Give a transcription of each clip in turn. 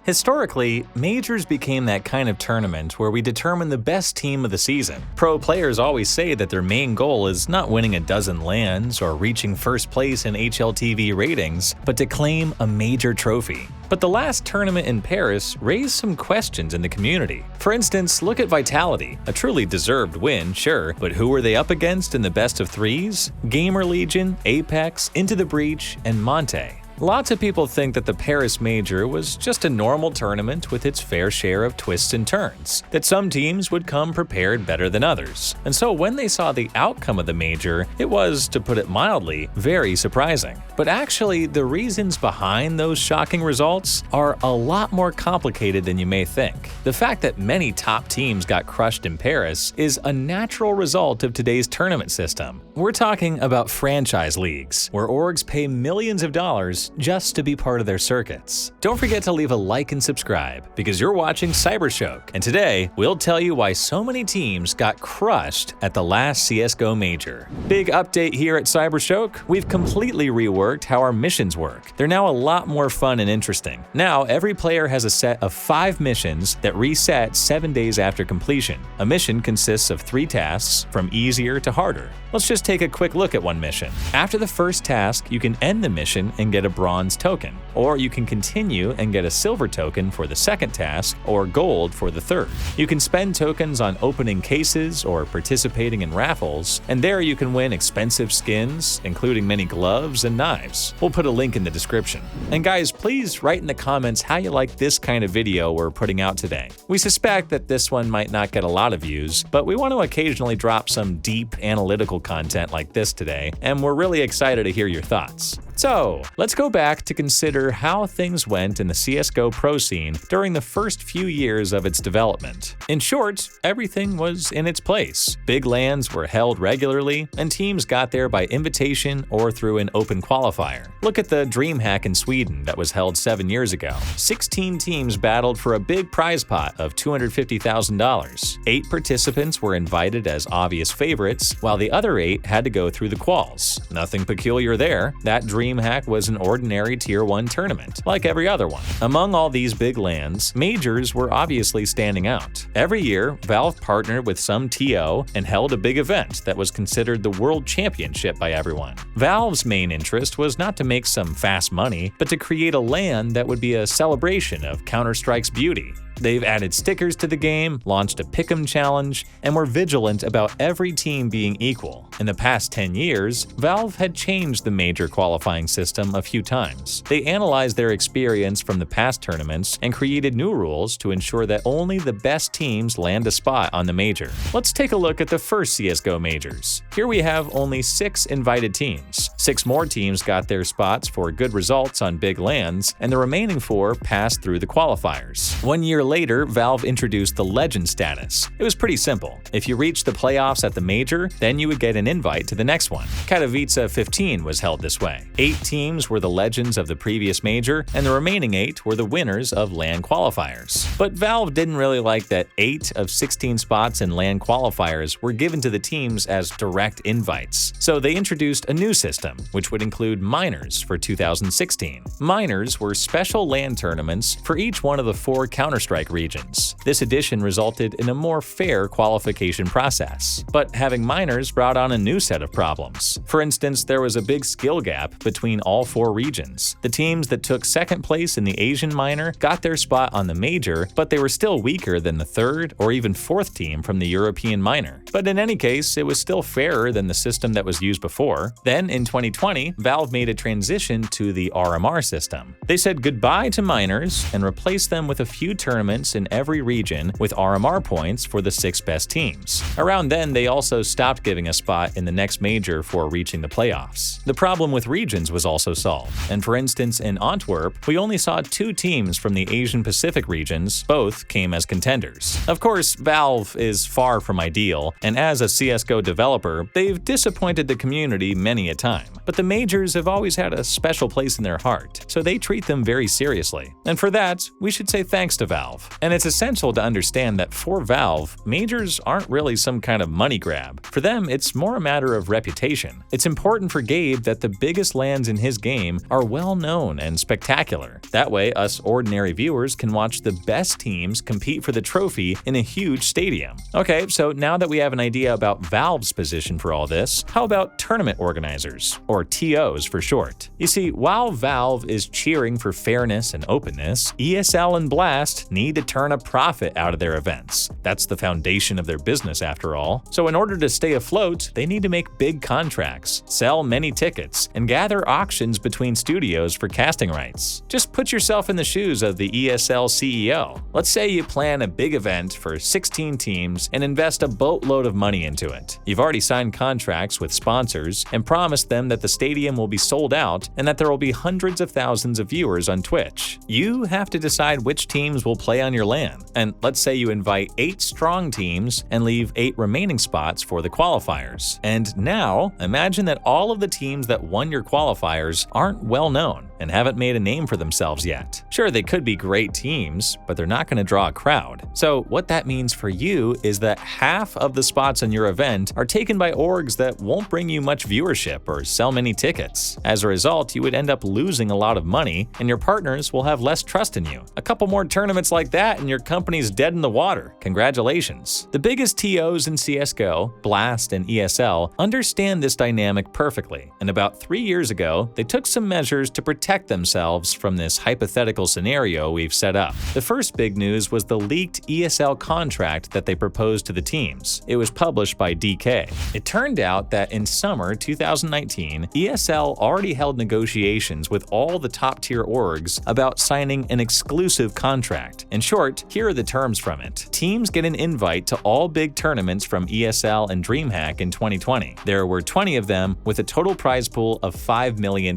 Historically, majors became that kind of tournament where we determine the best team of the season. Pro players always say that their main goal is not winning a dozen lands or reaching first place in HLTV ratings, but to claim a major trophy. But the last tournament in Paris raised some questions in the community. For instance, look at Vitality, a truly deserved win, sure, but who were they up against in the best of threes? Gamer Legion, Apex, Into the Breach, and Monte. Lots of people think that the Paris Major was just a normal tournament with its fair share of twists and turns, that some teams would come prepared better than others. And so when they saw the outcome of the Major, it was, to put it mildly, very surprising. But actually, the reasons behind those shocking results are a lot more complicated than you may think. The fact that many top teams got crushed in Paris is a natural result of today's tournament system. We're talking about franchise leagues, where orgs pay millions of dollars just to be part of their circuits. Don't forget to leave a like and subscribe, because you're watching CYBERSHOKE, and today we'll tell you why so many teams got crushed at the last CSGO Major. Big update here at CYBERSHOKE, we've completely reworked how our missions work. They're now a lot more fun and interesting. Now every player has a set of 5 missions that reset 7 days after completion. A mission consists of 3 tasks, from easier to harder. Let's just take a quick look at one mission. After the first task, you can end the mission and get a bronze token, or you can continue and get a silver token for the second task or gold for the third. You can spend tokens on opening cases or participating in raffles, and there you can win expensive skins, including many gloves and knives. We'll put a link in the description. And guys, please write in the comments how you like this kind of video we're putting out today. We suspect that this one might not get a lot of views, but we want to occasionally drop some deep analytical content like this today, and we're really excited to hear your thoughts. So, let's go back to consider how things went in the CSGO pro scene during the first few years of its development. In short, everything was in its place. Big LANs were held regularly, and teams got there by invitation or through an open qualifier. Look at the DreamHack in Sweden that was held 7 years ago. 16 teams battled for a big prize pot of $250,000. 8 participants were invited as obvious favorites, while the other 8 had to go through the quals. Nothing peculiar there. That DreamHack was an ordinary Tier 1 tournament, like every other one. Among all these big LANs, majors were obviously standing out. Every year, Valve partnered with some TO and held a big event that was considered the World Championship by everyone. Valve's main interest was not to make some fast money, but to create a LAN that would be a celebration of Counter-Strike's beauty. They've added stickers to the game, launched a pick'em challenge, and were vigilant about every team being equal. In the past 10 years, Valve had changed the major qualifying system a few times. They analyzed their experience from the past tournaments and created new rules to ensure that only the best teams land a spot on the major. Let's take a look at the first CSGO majors. Here we have only 6 invited teams. 6 more teams got their spots for good results on big LANs, and the remaining 4 passed through the qualifiers. 1 year later, Valve introduced the Legend status. It was pretty simple. If you reached the playoffs at the major, then you would get an invite to the next one. Katowice 15 was held this way. 8 teams were the legends of the previous major, and the remaining 8 were the winners of LAN qualifiers. But Valve didn't really like that 8 of 16 spots in LAN qualifiers were given to the teams as direct invites. So they introduced a new system, which would include minors for 2016. Minors were special LAN tournaments for each one of the 4 Counter-Strike regions. This addition resulted in a more fair qualification process. But having minors brought on a new set of problems. For instance, there was a big skill gap between all 4 regions. The teams that took second place in the Asian minor got their spot on the major, but they were still weaker than the 3rd or even 4th team from the European minor. But in any case, it was still fairer than the system that was used before. Then in 2020, Valve made a transition to the RMR system. They said goodbye to minors and replaced them with a few tournaments in every region with RMR points for the 6 best teams. Around then, they also stopped giving a spot in the next major for reaching the playoffs. The problem with regions was also solved, and for instance, in Antwerp, we only saw 2 teams from the Asian Pacific regions. Both came as contenders. Of course, Valve is far from ideal, and as a CSGO developer, they've disappointed the community many a time. But the majors have always had a special place in their heart, so they treat them very seriously. And for that, we should say thanks to Valve. Valve. And it's essential to understand that for Valve, majors aren't really some kind of money grab. For them, it's more a matter of reputation. It's important for Gabe that the biggest lands in his game are well known and spectacular. That way, us ordinary viewers can watch the best teams compete for the trophy in a huge stadium. Okay, so now that we have an idea about Valve's position for all this, how about tournament organizers, or TOs for short? You see, while Valve is cheering for fairness and openness, ESL and BLAST need to turn a profit out of their events. That's the foundation of their business after all. So in order to stay afloat, they need to make big contracts, sell many tickets, and gather auctions between studios for casting rights. Just put yourself in the shoes of the ESL CEO. Let's say you plan a big event for 16 teams and invest a boatload of money into it. You've already signed contracts with sponsors and promised them that the stadium will be sold out and that there will be hundreds of thousands of viewers on Twitch. You have to decide which teams will play on your LAN, and let's say you invite 8 strong teams and leave 8 remaining spots for the qualifiers. And now, imagine that all of the teams that won your qualifiers aren't well known and haven't made a name for themselves yet. Sure, they could be great teams, but they're not going to draw a crowd. So what that means for you is that half of the spots in your event are taken by orgs that won't bring you much viewership or sell many tickets. As a result, you would end up losing a lot of money, and your partners will have less trust in you. A couple more tournaments like that and your company's dead in the water. Congratulations. The biggest TOs in CSGO, BLAST, and ESL understand this dynamic perfectly, and about 3 years ago, they took some measures to protect themselves from this hypothetical scenario we've set up. The first big news was the leaked ESL contract that they proposed to the teams. It was published by DK. It turned out that in summer 2019, ESL already held negotiations with all the top-tier orgs about signing an exclusive contract. In short, here are the terms from it. Teams get an invite to all big tournaments from ESL and DreamHack in 2020. There were 20 of them with a total prize pool of $5 million.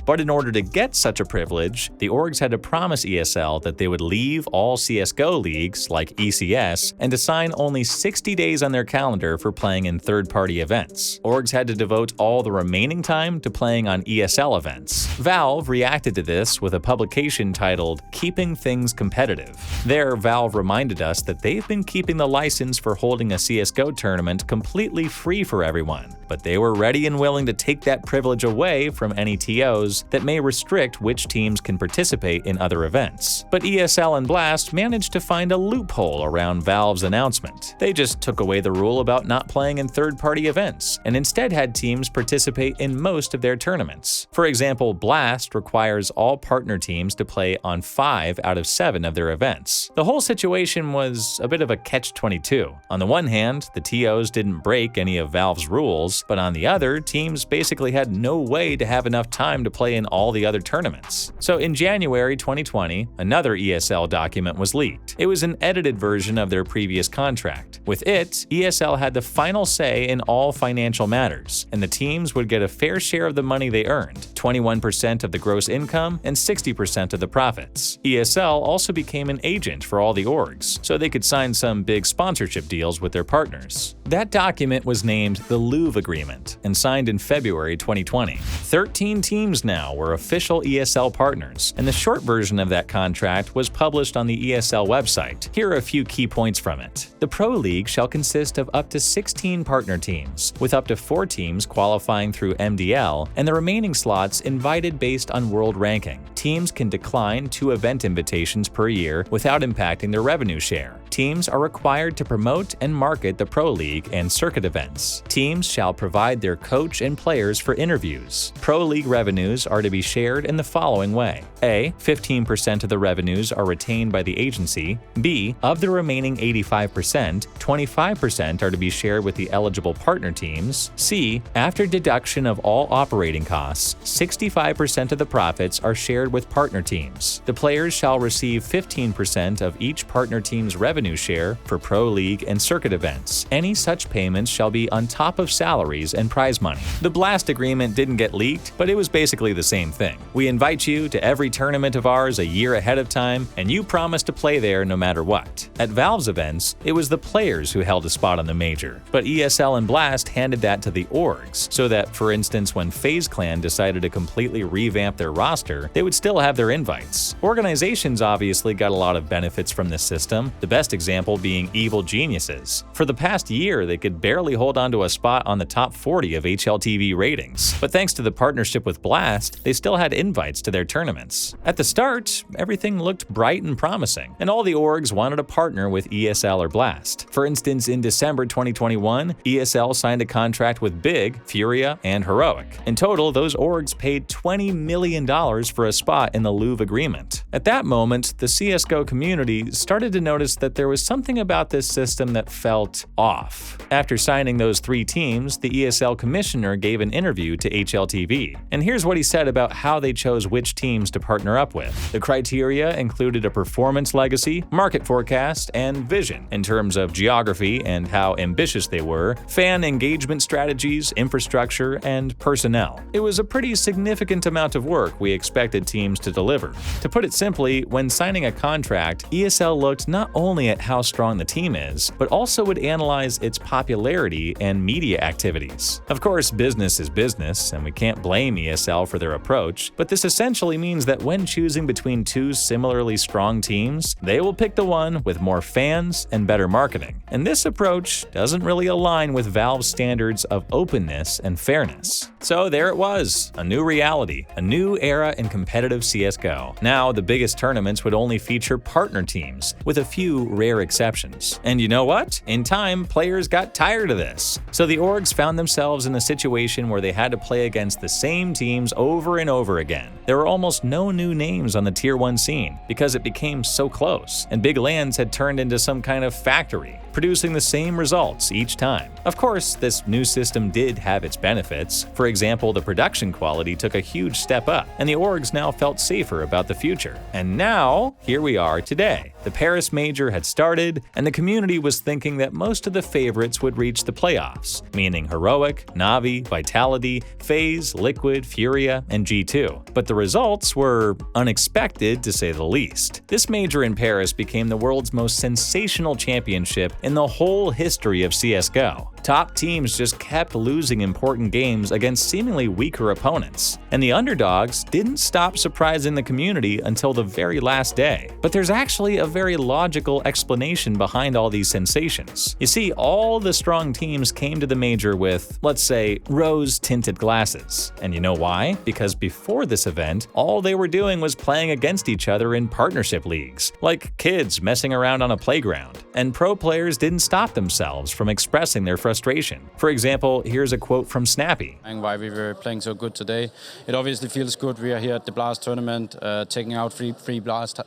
But in order to get such a privilege, the orgs had to promise ESL that they would leave all CSGO leagues, like ECS, and assign only 60 days on their calendar for playing in third-party events. Orgs had to devote all the remaining time to playing on ESL events. Valve reacted to this with a publication titled "Keeping Things Competitive." There, Valve reminded us that they've been keeping the license for holding a CSGO tournament completely free for everyone, but they were ready and willing to take that privilege away from any TOs that may restrict which teams can participate in other events. But ESL and BLAST managed to find a loophole around Valve's announcement. They just took away the rule about not playing in third-party events, and instead had teams participate in most of their tournaments. For example, BLAST requires all partner teams to play on 5 out of 7 of their events. The whole situation was a bit of a catch-22. On the one hand, the TOs didn't break any of Valve's rules, but on the other, teams basically had no way to have enough time to play in all the other tournaments. So in January 2020, another ESL document was leaked. It was an edited version of their previous contract. With it, ESL had the final say in all financial matters, and the teams would get a fair share of the money they earned, 21% of the gross income and 60% of the profits. ESL also became an agent for all the orgs, so they could sign some big sponsorship deals with their partners. That document was named the Louvre Agreement and signed in February 2020. 13 teams now were official ESL partners, and the short version of that contract was published on the ESL website. Here are a few key points from it. The Pro League shall consist of up to 16 partner teams, with up to 4 teams qualifying through MDL, and the remaining slots invited based on world ranking. Teams can decline 2 event invitations per year without impacting their revenue share. Teams are required to promote and market the Pro League and circuit events. Teams shall provide their coach and players for interviews. Pro League revenues are to be shared in the following way. A. 15% of the revenues are retained by the agency. B. Of the remaining 85%, 25% are to be shared with the eligible partner teams. C. After deduction of all operating costs, 65% of the profits are shared with partner teams. The players shall receive 15% of each partner team's revenue revenue share for Pro League and circuit events. Any such payments shall be on top of salaries and prize money. The BLAST agreement didn't get leaked, but it was basically the same thing. We invite you to every tournament of ours a year ahead of time, and you promise to play there no matter what. At Valve's events, it was the players who held a spot on the major, but ESL and BLAST handed that to the orgs, so that, for instance, when FaZe Clan decided to completely revamp their roster, they would still have their invites. Organizations obviously got a lot of benefits from this system, the best example being Evil Geniuses. For the past year, they could barely hold on to a spot on the top 40 of HLTV ratings, but thanks to the partnership with BLAST, they still had invites to their tournaments. At the start, everything looked bright and promising, and all the orgs wanted to partner with ESL or BLAST. For instance, in December 2021, ESL signed a contract with Big, Furia, and Heroic. In total, those orgs paid $20 million for a spot in the Louvre agreement. At that moment, the CSGO community started to notice that there was something about this system that felt off. After signing those 3 teams, the ESL commissioner gave an interview to HLTV, and here's what he said about how they chose which teams to partner up with. The criteria included a performance legacy, market forecast, and vision in terms of geography and how ambitious they were, fan engagement strategies, infrastructure, and personnel. It was a pretty significant amount of work we expected teams to deliver. To put it simply, when signing a contract, ESL looked not only at how strong the team is, but also would analyze its popularity and media activities. Of course, business is business, and we can't blame ESL for their approach, but this essentially means that when choosing between 2 similarly strong teams, they will pick the one with more fans and better marketing. And this approach doesn't really align with Valve's standards of openness and fairness. So there it was, a new reality, a new era in competitive CSGO. Now, the biggest tournaments would only feature partner teams, with a few rare exceptions. And you know what? In time, players got tired of this. So the orgs found themselves in a situation where they had to play against the same teams over and over again. There were almost no new names on the Tier 1 scene, because it became so close, and big LANs had turned into some kind of factory, producing the same results each time. Of course, this new system did have its benefits. For example, the production quality took a huge step up, and the orgs now felt safer about the future. And now, here we are today. The Paris Major had started, and the community was thinking that most of the favorites would reach the playoffs, meaning Heroic, Na'Vi, Vitality, FaZe, Liquid, Furia, and G2. But the results were unexpected, to say the least. This major in Paris became the world's most sensational championship in the whole history of CSGO. Top teams just kept losing important games against seemingly weaker opponents, and the underdogs didn't stop surprising the community until the very last day. But there's actually a very logical explanation behind all these sensations. You see, all the strong teams came to the major with, let's say, rose-tinted glasses. And you know why? Because before this event, all they were doing was playing against each other in partnership leagues, like kids messing around on a playground. And pro players didn't stop themselves from expressing their frustration. For example, here's a quote from Snappy. Why we were playing so good today. It obviously feels good. We are here at the BLAST tournament, taking out free BLAST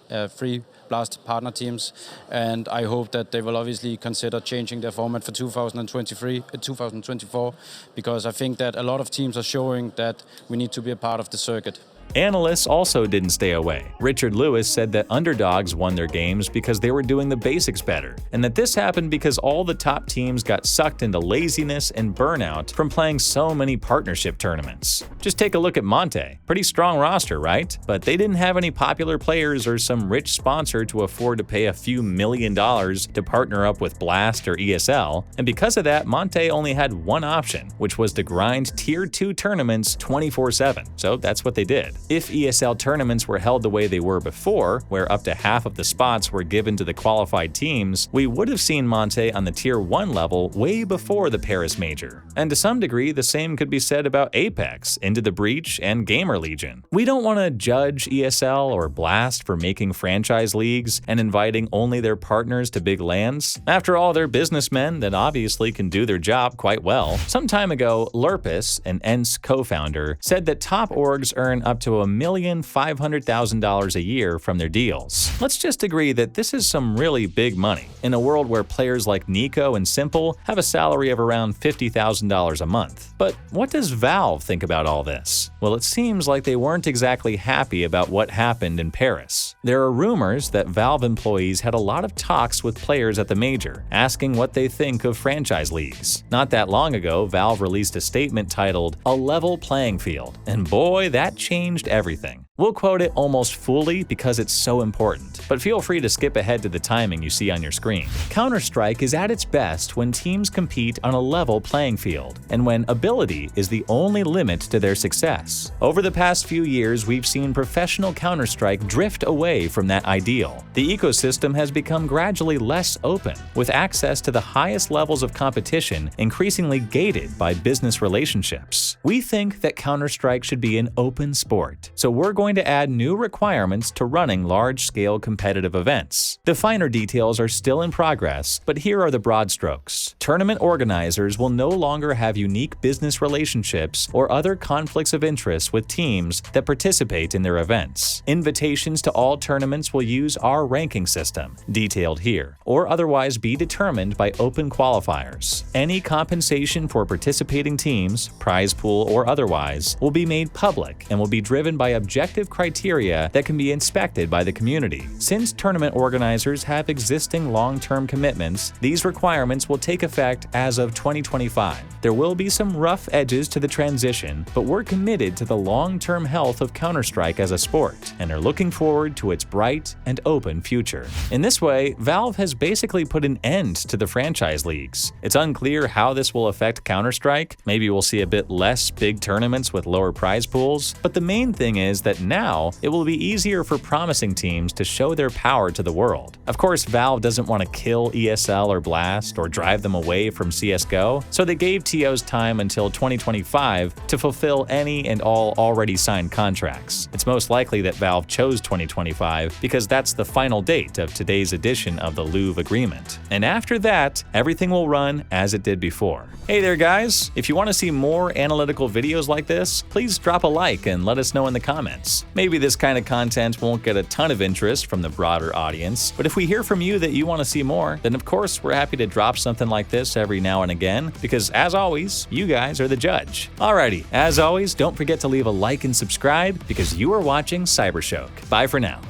partner teams, and I hope that they will obviously consider changing their format for 2024, because I think that a lot of teams are showing that we need to be a part of the circuit. Analysts also didn't stay away. Richard Lewis said that underdogs won their games because they were doing the basics better, and that this happened because all the top teams got sucked into laziness and burnout from playing so many partnership tournaments. Just take a look at Monte. Pretty strong roster, right? But they didn't have any popular players or some rich sponsor to afford to pay a few $1 million to partner up with BLAST or ESL, and because of that, Monte only had one option, which was to grind Tier 2 tournaments 24/7. So that's what they did. If ESL tournaments were held the way they were before, where up to half of the spots were given to the qualified teams, we would have seen Monte on the Tier 1 level way before the Paris Major. And to some degree, the same could be said about Apex, Into the Breach, and Gamer Legion. We don't want to judge ESL or BLAST for making franchise leagues and inviting only their partners to big LANs. After all, they're businessmen that obviously can do their job quite well. Some time ago, Lurpus, an ENCE co-founder, said that top orgs earn up to to $1,500,000 a year from their deals. Let's just agree that this is some really big money in a world where players like Nico and Simple have a salary of around $50,000 a month. But what does Valve think about all this? Well, it seems like they weren't exactly happy about what happened in Paris. There are rumors that Valve employees had a lot of talks with players at the major, asking what they think of franchise leagues. Not that long ago, Valve released a statement titled "A Level Playing Field," and boy, that changed everything. We'll quote it almost fully because it's so important, but feel free to skip ahead to the timing you see on your screen. Counter-Strike is at its best when teams compete on a level playing field, and when ability is the only limit to their success. Over the past few years, we've seen professional Counter-Strike drift away from that ideal. The ecosystem has become gradually less open, with access to the highest levels of competition increasingly gated by business relationships. We think that Counter-Strike should be an open sport, so we're going to add new requirements to running large-scale competitive events. The finer details are still in progress, but here are the broad strokes. Tournament organizers will no longer have unique business relationships or other conflicts of interest with teams that participate in their events. Invitations to all tournaments will use our ranking system, detailed here, or otherwise be determined by open qualifiers. Any compensation for participating teams, prize pool or otherwise, will be made public and will be driven by objective criteria that can be inspected by the community. Since tournament organizers have existing long-term commitments, these requirements will take effect as of 2025. There will be some rough edges to the transition, but we're committed to the long-term health of Counter-Strike as a sport and are looking forward to its bright and open future. In this way, Valve has basically put an end to the franchise leagues. It's unclear how this will affect Counter-Strike. Maybe we'll see a bit less big tournaments with lower prize pools, but the main thing is that now it will be easier for promising teams to show their power to the world. Of course, Valve doesn't want to kill ESL or BLAST or drive them away from CSGO, so they gave TOs time until 2025 to fulfill any and all already signed contracts. It's most likely that Valve chose 2025 because that's the final date of today's edition of the Louvre Agreement. And after that, everything will run as it did before. Hey there guys, if you want to see more analytical videos like this, please drop a like and let us know in the comments. Maybe this kind of content won't get a ton of interest from the broader audience, but if we hear from you that you want to see more, then of course we're happy to drop something like this every now and again, because as always, you guys are the judge. Alrighty, as always, don't forget to leave a like and subscribe because you are watching CYBERSHOKE. Bye for now.